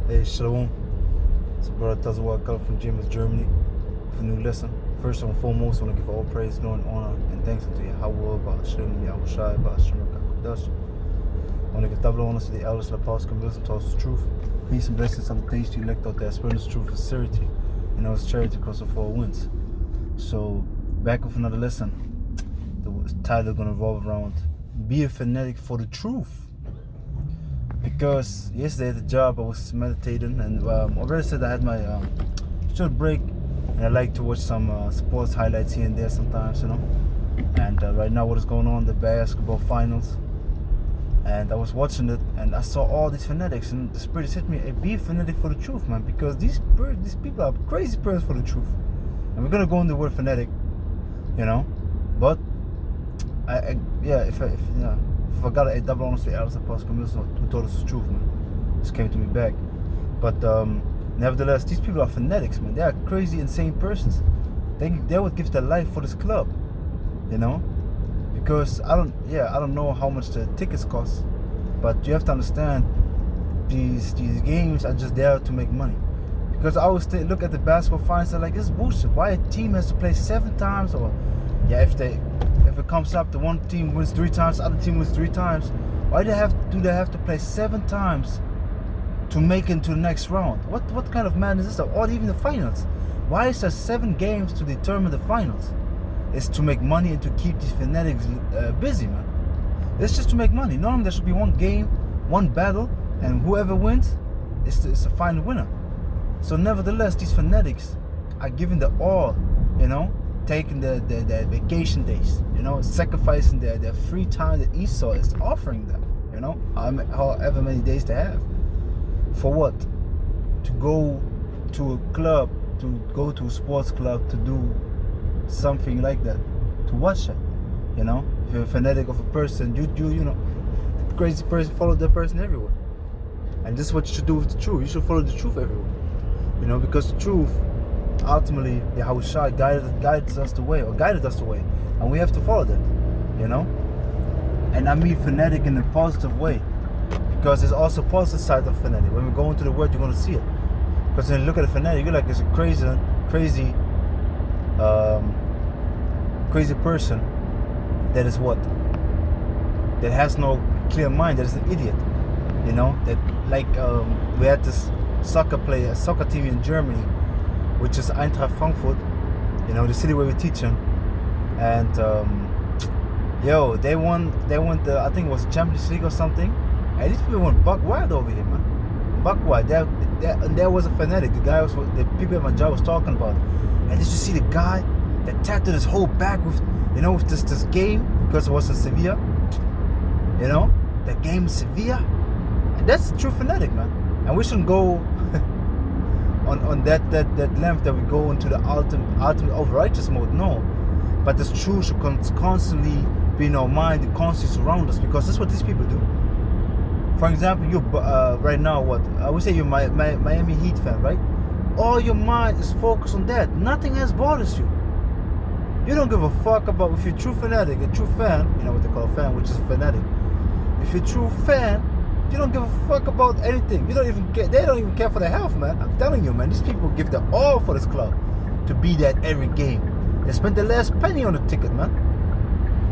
Hey, Shalom. It's your brother Tazawak from James, Germany, with a new lesson. First and foremost, I want to give all praise, glory, and honor, and thanks unto Yahweh, Ba'ashem, Yahushai, Ba'ashem, Kakodash. I want to give double honors to the elders and apostles, converse and taught us the truth. Peace and blessings, salutations to elect out there, spreading this truth with sincerity, and our charity across the four winds. So, back with another lesson. The title is going to revolve around be a fanatic for the truth. Because yesterday at the job I was meditating, and I already said I had my short break, and I like to watch some sports highlights here and there sometimes, And right now what is going on, the basketball finals, and I was watching it, and I saw all these fanatics, and the Spirit said to me, hey, be a fanatic for the truth, man, because these people are crazy persons for the truth. And we're gonna go into the word fanatic, but if I got a double honors to the elders apostles who told us the truth, man. Just came to me back. But nevertheless, these people are fanatics, man. They are crazy, insane persons. They would give their life for this club, because I don't know how much the tickets cost, but you have to understand these games are just there to make money. Because I always look at the basketball finals, I'm like, this is bullshit. Why a team has to play 7 times, or if it comes up, the one team wins 3 times, the other team wins 3 times. Why do they have to play 7 times to make it into the next round? What kind of madness is that? Or even the finals? Why is there 7 games to determine the finals? It's to make money and to keep these fanatics busy, man. It's just to make money. Normally there should be 1 game, 1 battle, and whoever wins is the final winner. So nevertheless, these fanatics are giving the all, taking their vacation days, sacrificing their free time that Esau is offering them, however many days they have. For what? To go to a club, to go to a sports club, to do something like that, to watch it, If you're a fanatic of a person, the crazy person, follow that person everywhere. And this is what you should do with the truth. You should follow the truth everywhere, because the truth, ultimately, Yahushua guided us the way, and we have to follow that, And I mean fanatic in a positive way, because there's also a positive side of fanatic. When we go into the word, you're going to see it. Because when you look at a fanatic, you're like, it's a crazy person that is what? That has no clear mind, that is an idiot, we had this soccer team in Germany, which is Eintracht Frankfurt, the city where we teach them. And they won the, I think it was Champions League or something. And these people went buck wild over here, man. Buck wild. There was a fanatic. The people at my job was talking about. And did you see the guy that tattooed his whole back with this game, because it was in Sevilla? That game in Sevilla. And that's the true fanatic, man. And we shouldn't go on that length that we go into the ultimate of righteous mode. No, but this truth should constantly be in our mind and constantly surround us, because that's what these people do. For example, you right now, what I would say, you're Miami Heat fan, right? All your mind is focused on that. Nothing else bothers you. You don't give a fuck about, if you're a true fanatic, a true fan, what they call a fan, which is a fanatic. If you're a true fan, you don't give a fuck about anything. They don't even care for their health, man. I'm telling you, man. These people give their all for this club to be there every game. They spend the last penny on the ticket, man.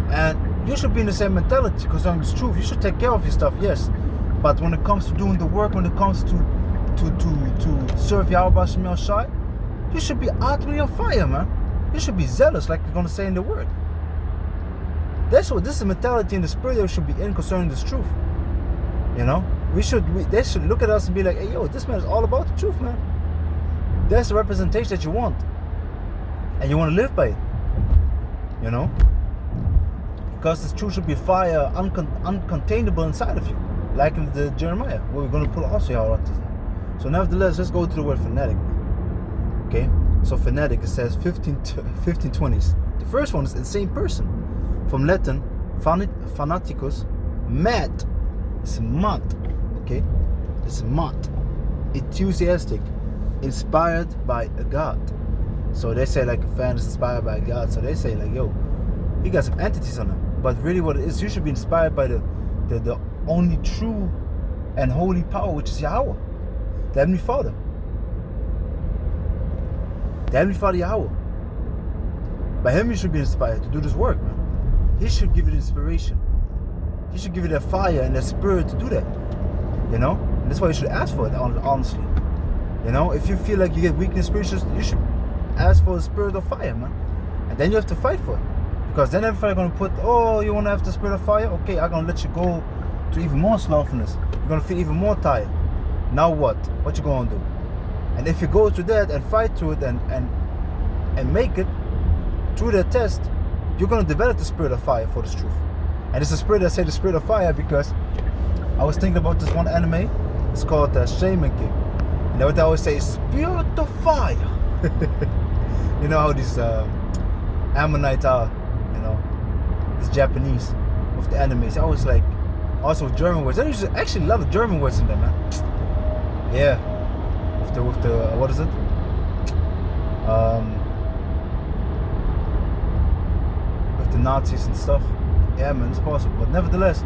And you should be in the same mentality, because it's truth. You should take care of your stuff, yes. But when it comes to doing the work, when it comes to serve Yahweh Shem Shai, you should be utterly on fire, man. You should be zealous, like you're gonna say in the word. This is the mentality in the spirit that should be in concerning this truth. They should look at us and be like, hey, yo, this man is all about the truth, man. That's the representation that you want. And you want to live by it. Because this truth should be fire, uncontainable inside of you. Like in the Jeremiah, where we're going to pull also our autism. So nevertheless, let's go to the word fanatic. Okay? So fanatic, it says 1520s. The first one is insane person. From Latin, fanaticus, mad. It's mad, okay? It's mad. Enthusiastic, inspired by a god. So they say like a fan is inspired by a god. So they say like, yo, he got some entities on him. But really what it is, you should be inspired by the only true and holy power, which is Yahweh. The Heavenly Father. The Heavenly Father Yahweh. By him you should be inspired to do this work, man. He should give you the inspiration. He should give you that fire and that spirit to do that. You know? And that's why you should ask for it, honestly. You know? If you feel like you get weakness spiritually, you should ask for the spirit of fire, man. And then you have to fight for it. Because then everybody's going to put, oh, you want to have the spirit of fire? Okay, I'm going to let you go to even more slothfulness. You're going to feel even more tired. Now what? What you going to do? And if you go through that and fight through it and make it through that test, you're going to develop the spirit of fire for this truth. And it's a spirit, I say the spirit of fire because I was thinking about this one anime. It's called Shaman King. And what they always say is spirit of fire. You know how these Ammonites are, you know, it's Japanese with the animes. I always like, also with German words. There's actually a lot of German words in there, man. Yeah, with the what is it? With the Nazis and stuff. Yeah, man, it's possible. But nevertheless,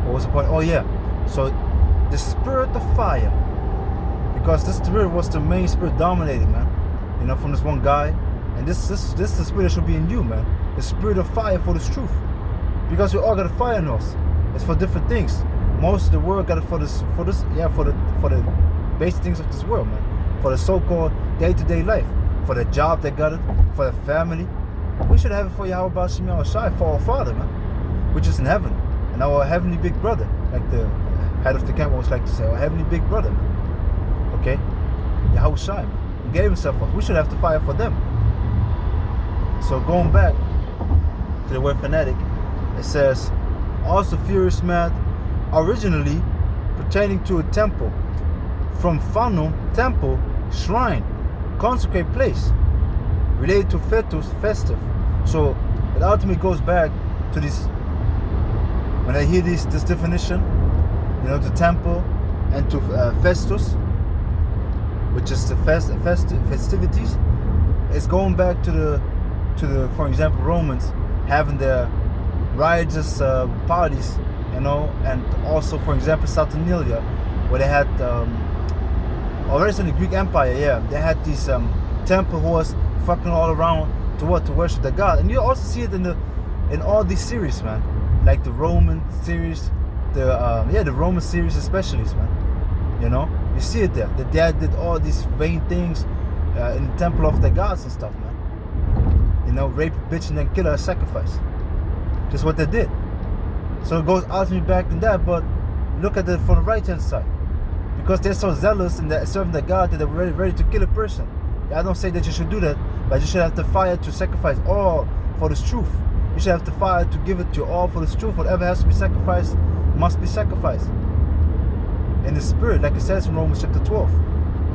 what was the point? Oh yeah, so the spirit of fire, because this spirit was the main spirit dominating, man. You know, from this one guy, and this is the spirit that should be in you, man. The spirit of fire for this truth, because we all got a fire in us. It's for different things. Most of the world got it for the basic things of this world, man. For the so-called day-to-day life, for the job they got it, for the family. We should have it for Yahweh Baal Shem Yahweh Shai, for our Father, man, which is in heaven, and our heavenly big brother, like the head of the camp always like to say, our heavenly big brother, man. Okay, Yahweh Shai, man. He gave himself up. We should have to fire for them. So going back to the word fanatic, it says, also furious mad, originally pertaining to a temple, from fanum, temple, shrine, consecrate place, related to fetus, festive. So it ultimately goes back to this, when I hear this definition, you know, to temple and to festus, which is the festivities, it's going back to the, for example, Romans having their riotous parties, you know, and also, for example, Saturnalia, where they had, already in the Greek Empire, yeah, they had these temple whores fucking all around to what? To worship the god. And you also see it in all these series, man, like the Roman series, the Roman series especially, man. You know, you see it there. The dad did all these vain things in the temple of the gods and stuff, man. You know, rape a bitch and then kill her as sacrifice. Just what they did. So it goes ultimately back in that, but look at it from the right hand side. Because they're so zealous and they're serving the God that they're ready to kill a person. I don't say that you should do that, but you should have the fire to sacrifice all for this truth. You should have the fire to give it to all for this truth. Whatever has to be sacrificed must be sacrificed. In the spirit, like it says in Romans chapter 12.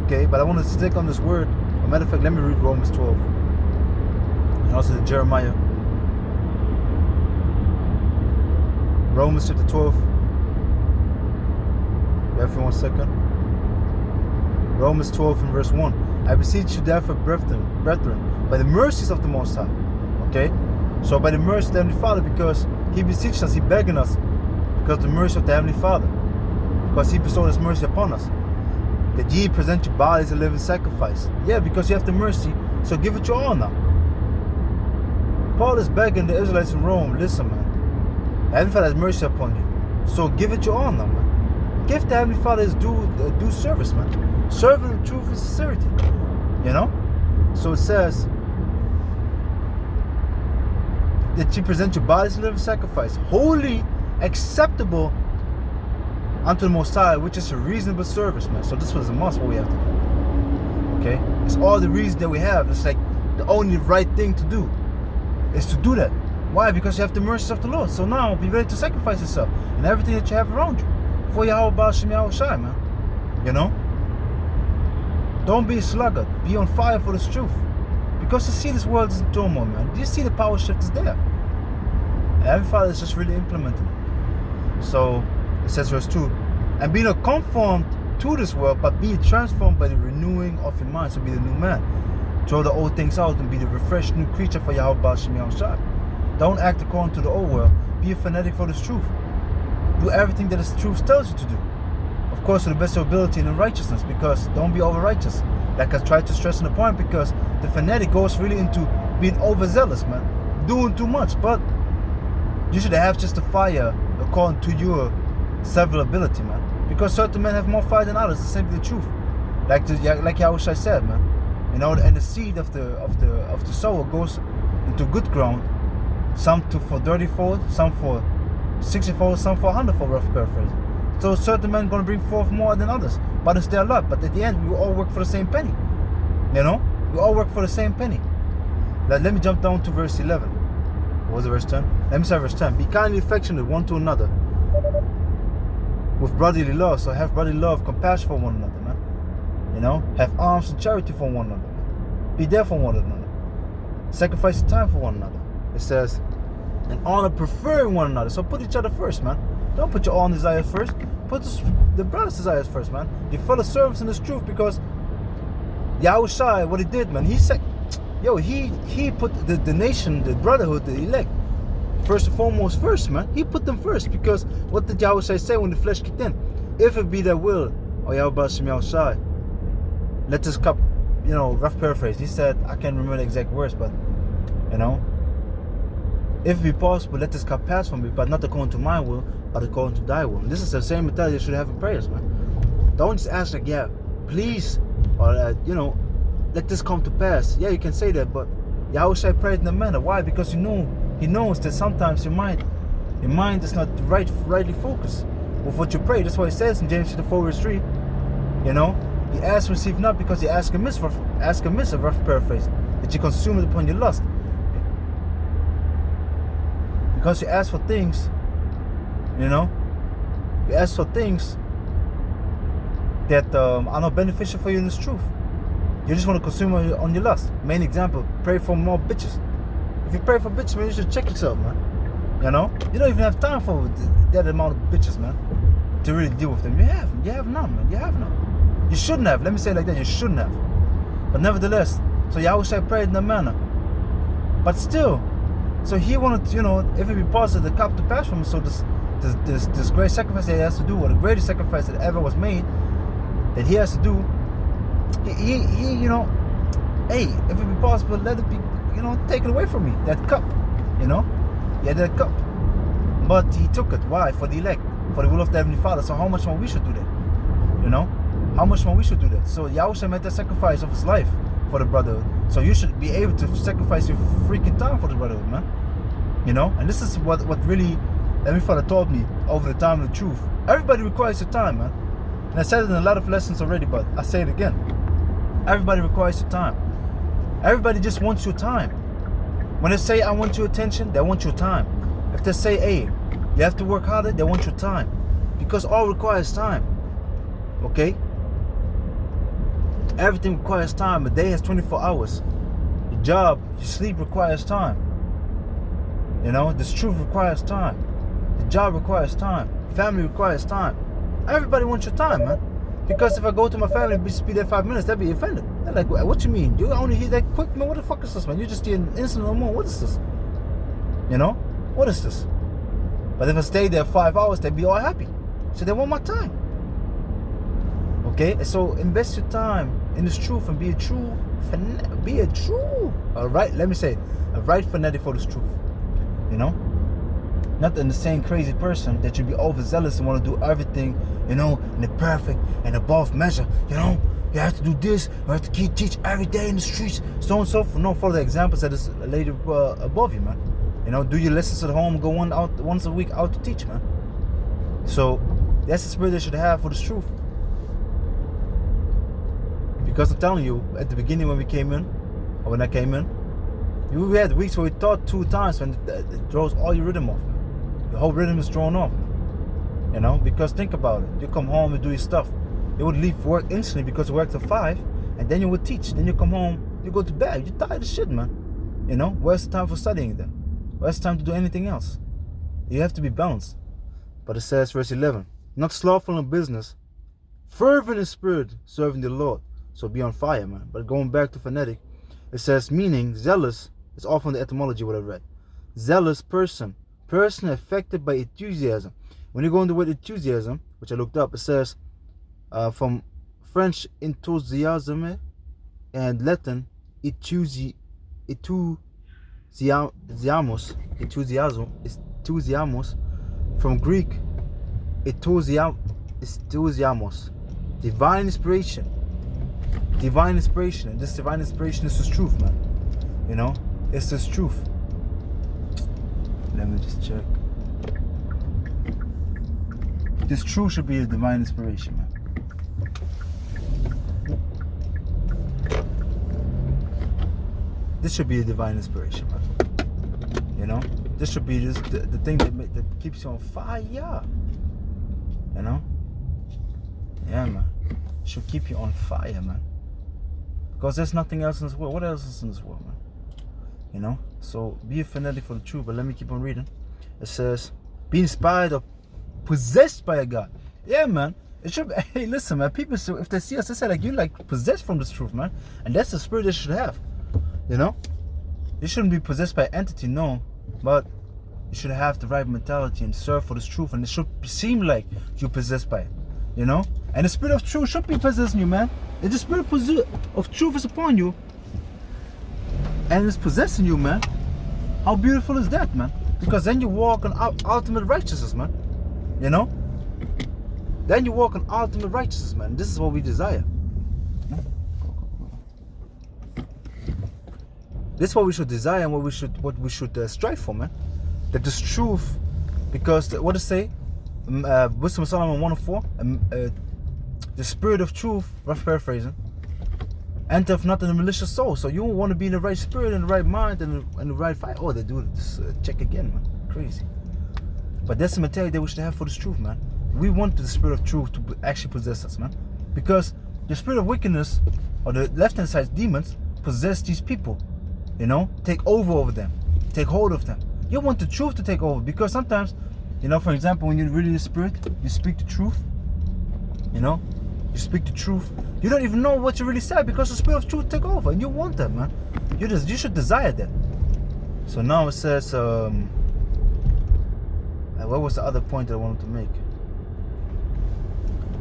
Okay, but I want to stick on this word. As a matter of fact, let me read Romans 12. And also the Jeremiah. Romans chapter 12. Wait for 1 second. Romans 12 and verse 1. I beseech you therefore, brethren, by the mercies of the Most High. Okay? So by the mercy of the Heavenly Father, because He beseeches us, He begging us, because of the mercy of the Heavenly Father. Because He bestowed His mercy upon us. That ye present your bodies a living sacrifice. Yeah, because you have the mercy, so give it your all now. Paul is begging the Israelites in Rome, listen, man. The Heavenly Father has mercy upon you. So give it your all now, man. Give the Heavenly Father His due service, man. Serve Him in truth and sincerity. You know? So it says that you present your bodies a living sacrifice, holy, acceptable unto the Most High, which is a reasonable service, man. So this was a must, what we have to do. Okay? It's all the reason that we have. It's like the only right thing to do is to do that. Why? Because you have the mercies of the Lord. So now be ready to sacrifice yourself and everything that you have around you for Yahweh Baal Shem Yahweh Shai, man. You know? Don't be a sluggard. Be on fire for this truth. Because you see this world is in turmoil, man. Do you see the power shift is there? And Heavenly Father is just really implementing it. So it says verse 2. And be not conformed to this world, but be transformed by the renewing of your mind. So be the new man. Throw the old things out and be the refreshed new creature for Yahweh Baal Shem Yahweh Shai. Don't act according to the old world. Be a fanatic for this truth. do everything that the truth tells you to do. Of course, to the best of your ability and in righteousness, because don't be over righteous. Like I tried to stress in the point, because the fanatic goes really into being overzealous, man, doing too much. But you should have just a fire according to your several ability, man. Because certain men have more fire than others. It's simply the truth. Like Yahushua said, man. You know, and the seed of the sower goes into good ground. Some for 30-fold, some for 60-fold, some for 100-fold, rough paraphrase. So certain men gonna bring forth more than others, but it's their luck. But at the end, we all work for the same penny. You know, we all work for the same penny. Let me jump down to verse 11. What was it, verse 10? Let me say verse 10. Be kindly affectionate one to another with brotherly love. So have brotherly love, compassion for one another, man. You know, have alms and charity for one another, man. Be there for one another. Sacrifice time for one another. It says, and honor preferring one another. So put each other first, man. Don't put your own desires first. Put the brother's desires first, man. Your fellow servants in this truth, because Yahushua, what he did, man, he said, he put the nation, the brotherhood, the elect, first and foremost first, man. He put them first, because what did Yahushua say when the flesh kicked in? If it be their will, oh Yahushua, let this cup, you know, rough paraphrase. He said, I can't remember the exact words, but, you know, if it be possible, let this cup pass from me, but not according to my will, but according to thy will. And this is the same mentality you should have in prayers, man. Don't just ask like, yeah, please, or you know, let this come to pass. Yeah, you can say that, but Yahushua prayed in a manner. Why? Because he knows that sometimes your mind is not rightly focused with what you pray. That's why it says in James 4 verse 3, you know, you ask, receive not, because you ask amiss, a rough paraphrase, that you consume it upon your lust. Because you ask for things, you know, you ask for things that are not beneficial for you in this truth. You just want to consume on your lust. Main example, pray for more bitches. If you pray for bitches, man, you should check yourself, man. You know, you don't even have time for that amount of bitches, man, to really deal with them. You have none, man. You have none. You shouldn't have. Let me say it like that. You shouldn't have. But nevertheless, so Yahushua prayed in that manner. But still, so he wanted to, you know, if it be possible, the cup to pass from him. So this great sacrifice that he has to do, or the greatest sacrifice that ever was made, that he has to do, he you know, hey, if it be possible, let it be, you know, taken away from me, that cup, you know, yeah, that cup. But he took it. Why? For the elect, for the will of the Heavenly Father. So how much more we should do that, you know? How much more we should do that? So Yahushua made that sacrifice of his life for the brotherhood. So you should be able to sacrifice your freaking time for the brotherhood, man. You know? And this is what really Heavenly Father taught me over the time of the truth. Everybody requires your time, man. And I said it in a lot of lessons already, but I say it again. Everybody requires your time. Everybody just wants your time. When they say, I want your attention, they want your time. If they say, hey, you have to work harder, they want your time. Because all requires time. Okay? Everything requires time. A day has 24 hours. Your job, your sleep requires time. You know, this truth requires time. The job requires time. Family requires time. Everybody wants your time, man. Because if I go to my family and just be there 5 minutes, they'll be offended. They're like, what you mean? You only hear that quick, man? What the fuck is this, man? You just hear an instant or more. What is this? You know? What is this? But if I stay there 5 hours, they'd be all happy. So they want my time. Okay? And so invest your time in this truth and be a true, all right, let me say it, a right fanatic for this truth. You know? Not an insane crazy person that you be overzealous and want to do everything, you know, in the perfect and above measure. You know, you have to do this, you have to teach every day in the streets, so on and so forth. No, follow the examples that is laid above you, man. You know, do your lessons at home, go once a week out to teach, man. So that's the spirit they should have for this truth. Because I'm telling you, at the beginning when we came in, or when I came in, we had weeks where we taught 2 times when it throws all your rhythm off, man. The whole rhythm is thrown off, man. You know, because think about it. You come home and do your stuff. You would leave work instantly because you work till 5, and then you would teach. Then you come home, you go to bed. You're tired of shit, man. You know, where's the time for studying then? Where's the time to do anything else? You have to be balanced. But it says, verse 11, not slothful in business, fervent in spirit, serving the Lord. So be on fire, man. But going back to fanatic, it says, meaning zealous is often the etymology what I read. Zealous person affected by enthusiasm When you go into the word enthusiasm, which I looked up, it says from French enthusiasme and Latin enthusiamos, enthusiamos, from Greek enthusiamos, divine inspiration, and this divine inspiration is this truth, man. You know, it's this truth. Let me just check. This truth should be a divine inspiration, man. This should be a divine inspiration, man. You know, this should be just the thing that keeps you on fire. You know, yeah, man. It should keep you on fire, man. Because there's nothing else in this world. What else is in this world, man? You know. So be a fanatic for the truth. But let me keep on reading. It says, be inspired or possessed by a God. Yeah, man. It should be, hey, listen, man. People, so if they see us, they say like, you like possessed from this truth, man. And that's the spirit they should have. You know, you shouldn't be possessed by an entity, no, but you should have the right mentality and serve for this truth, and it should seem like you're possessed by it, you know. And the spirit of truth should be possessing you, man. If the spirit of truth is upon you and it's possessing you, man, how beautiful is that, man? Because then you walk on ultimate righteousness, man. You know, then you walk on ultimate righteousness, man. This is what we desire. This is what we should desire and what we should strive for, man. That this truth, because what does it say? Wisdom of Solomon 104. The spirit of truth, rough paraphrasing, entereth not in a malicious soul. So you want to be in the right spirit, in the right mind, and the right fight. Oh, they do this. Check again, man. Crazy. But that's the mentality that we should have for this truth, man. We want the spirit of truth to actually possess us, man. Because the spirit of wickedness, or the left-hand side demons, possess these people. You know, take over them, take hold of them. You want the truth to take over, because sometimes, you know, for example, when you're really in the spirit, you speak the truth. You know, you speak the truth. You don't even know what you really said, because the spirit of truth take over, and you want that, man. You should desire that. So now it says, what was the other point that I wanted to make?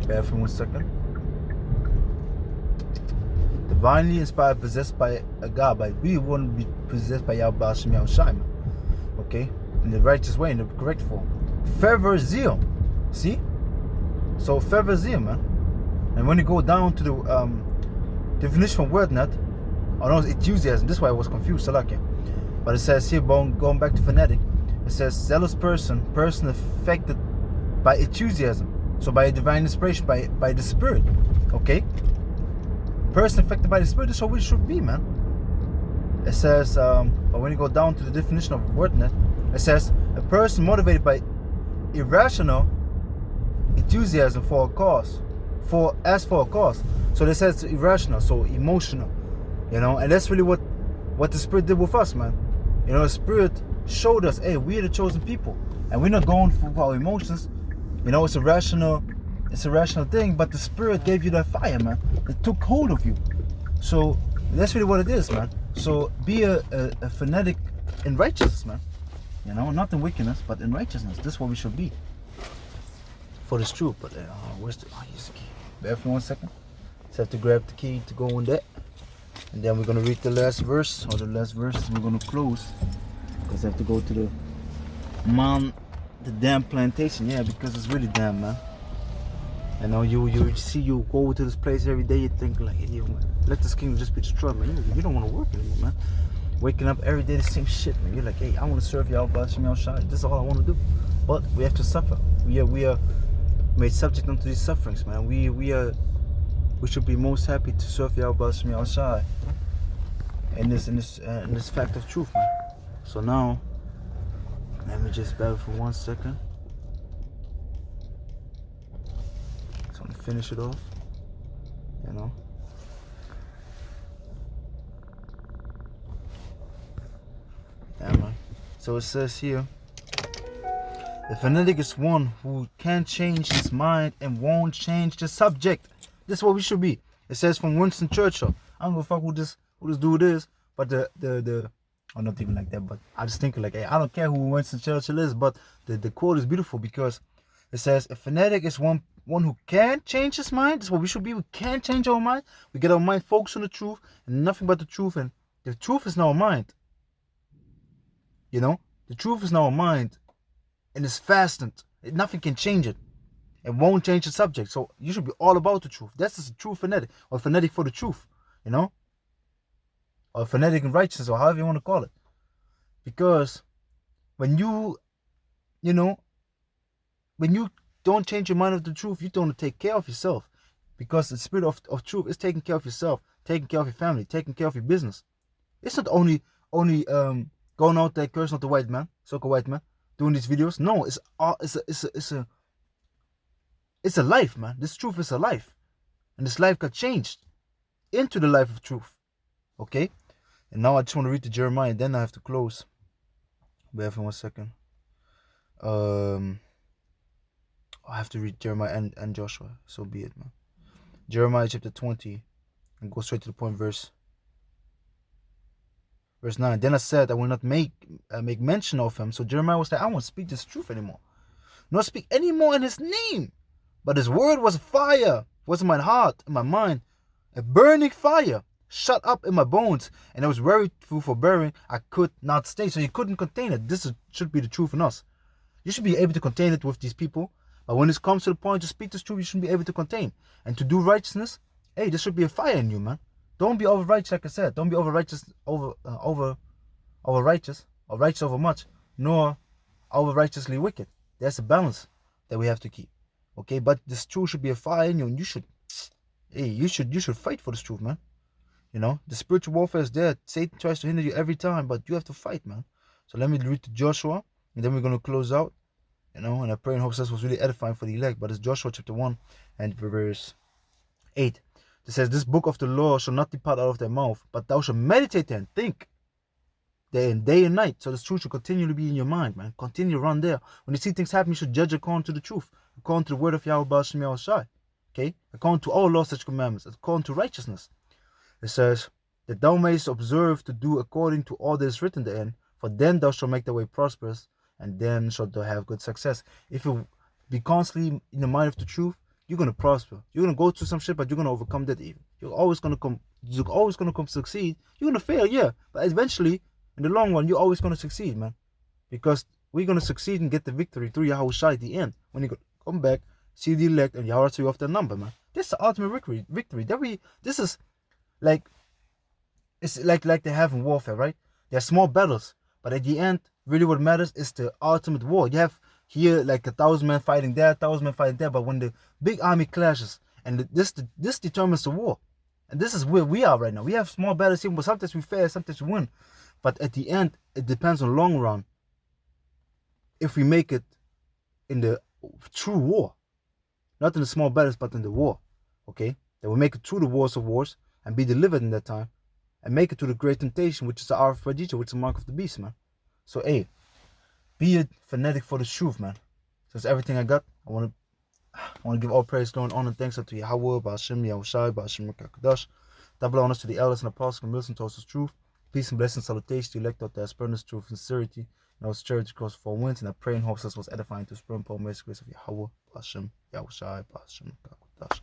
Bear for 1 second. Divinely inspired, possessed by a God, but we want to be possessed by Yahweh Hashem Yahushai, okay, in the righteous way, in the correct form. Fervor, zeal, see? So fervor, zeal, man. And when you go down to the definition from WordNet, I know it's enthusiasm. This is why I was confused, Salakia. But it says here, going back to fanatic, it says zealous person affected by enthusiasm. So by a divine inspiration, by the spirit, okay. Person affected by the spirit, this is what we should be, man. It says, but when you go down to the definition of WordNet, it says a person motivated by irrational enthusiasm for a cause, for a cause. So they says irrational, so emotional, you know. And that's really what the spirit did with us, man. You know, the spirit showed us, hey, we're the chosen people, and we're not going for our emotions. You know, it's a rational thing, but the spirit gave you that fire, man. It took hold of you. So that's really what it is, man. So be a fanatic in righteousness, man. You know, not in wickedness, but in righteousness. This is what we should be. For this truth. But where's the here's the key. Bear for 1 second. Just have to grab the key to go on that. And then we're gonna read the last verse, or the last verse we're gonna close. Because I have to go to the damn plantation, yeah, because it's really damn, man. You know, you go to this place every day, you think like, hey, yo, man, let this kingdom just be destroyed, man. You don't want to work anymore, man. Waking up every day the same shit, man. You're like, hey, I want to serve y'all, but this is all I want to do. But we have to suffer. We are made subject unto these sufferings, man. We should be most happy to serve y'all, but in this fact of truth, man. So now, let me just bear for 1 second. So I'm gonna finish it off, you know. Yeah, man. So it says here, the fanatic is one who can't change his mind and won't change the subject. This is what we should be. It says from Winston Churchill. I don't give a fuck who this dude is, but or not even like that, but I just think like, hey, I don't care who Winston Churchill is, but the quote is beautiful, because It says a fanatic is one who can change his mind. That's what we should be. We can change our mind. We get our mind focused on the truth and nothing but the truth. And the truth is now our mind. You know, the truth is now our mind, and it's fastened. Nothing can change it. It won't change the subject. So you should be all about the truth. That's just a true fanatic, or fanatic for the truth. You know, or fanatic in righteousness, or however you want to call it. Because when you know, when you don't change your mind of the truth, you don't take care of yourself. Because the spirit of truth is taking care of yourself, taking care of your family, taking care of your business. It's not only going out there cursing out the white man, so-called white man, doing these videos. No, it's a life, man. This truth is a life. And this life got changed into the life of truth. Okay? And now I just want to read the Jeremiah, and then I have to close. Bear for 1 second. I have to read Jeremiah and Joshua. So be it, man. Jeremiah chapter 20. And go straight to the point, verse 9. Then I said, I will not make mention of him. So Jeremiah was like, I won't speak this truth anymore. Nor speak anymore in his name. But his word was fire, was in my heart, in my mind, a burning fire, shut up in my bones, and it was very food for bearing. I could not stay. So you couldn't contain it. This should be the truth in us. You should be able to contain it with these people. But when it comes to the point to speak this truth, you shouldn't be able to contain. And to do righteousness, hey, there should be a fire in you, man. Don't be over righteous, like I said. Don't be over righteous, righteous, or righteous over much, nor over righteously wicked. There's a balance that we have to keep. Okay, but this truth should be a fire in you, and you should fight for this truth, man. You know, the spiritual warfare is there. Satan tries to hinder you every time, but you have to fight, man. So let me read to Joshua, and then we're gonna close out. You know, and I pray and hope this was really edifying for the elect. But it's Joshua chapter 1 and verse 8. It says, this book of the law shall not depart out of thy mouth, but thou shalt meditate and think day and night. So this truth should continue to be in your mind, man. Continue to run there. When you see things happen, you should judge according to the truth, according to the word of Yahweh Ba'ashem Yahushai. Okay? According to all laws, such commandments, according to righteousness. It says, that thou mayest observe to do according to all that is written therein, for then thou shalt make thy way prosperous, and then shalt thou have good success. If you be constantly in the mind of the truth, you're gonna prosper. You're gonna go through some shit, but you're gonna overcome that even. You're always gonna come succeed. You're gonna fail, yeah. But eventually, in the long run, you're always gonna succeed, man. Because we're gonna succeed and get the victory through Yahushua at the end. When you come back, see the elect, and Yahweh you off their number, man. This is the ultimate victory. This is like, it's like they have in warfare, right? There are small battles, but at the end, really what matters is the ultimate war. You have here like 1,000 men fighting there, 1,000 men fighting there, but when the big army clashes, and this determines the war. And this is where we are right now. We have small battles here, but sometimes we fail, sometimes we win. But at the end, it depends on long run if we make it in the true war. Not in the small battles, but in the war. Okay? That we make it through the wars of wars and be delivered in that time. And make it to the great temptation, which is the hour of Prodigy, which is the mark of the beast, man. So, hey, be a fanatic for the truth, man. So that's everything I got. I want to give all praise, glory, and honor, and thanks unto Yahweh, Ba'ashem, Yahushai, Ba'ashem, Kakadash. Double honors to the elders and apostles and listen to us the truth. Peace and blessings, salutations to elect out there, spurning truth, sincerity, and our charity across 4 winds. And I pray and hope this was edifying to spur and power, mercy, grace of Yahweh, Ba'ashem, Yahushai, Ba'ashem, Kakadash.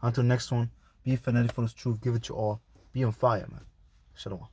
Until the next one, be fanatic for the truth, give it your all, be on fire, man. Shalom.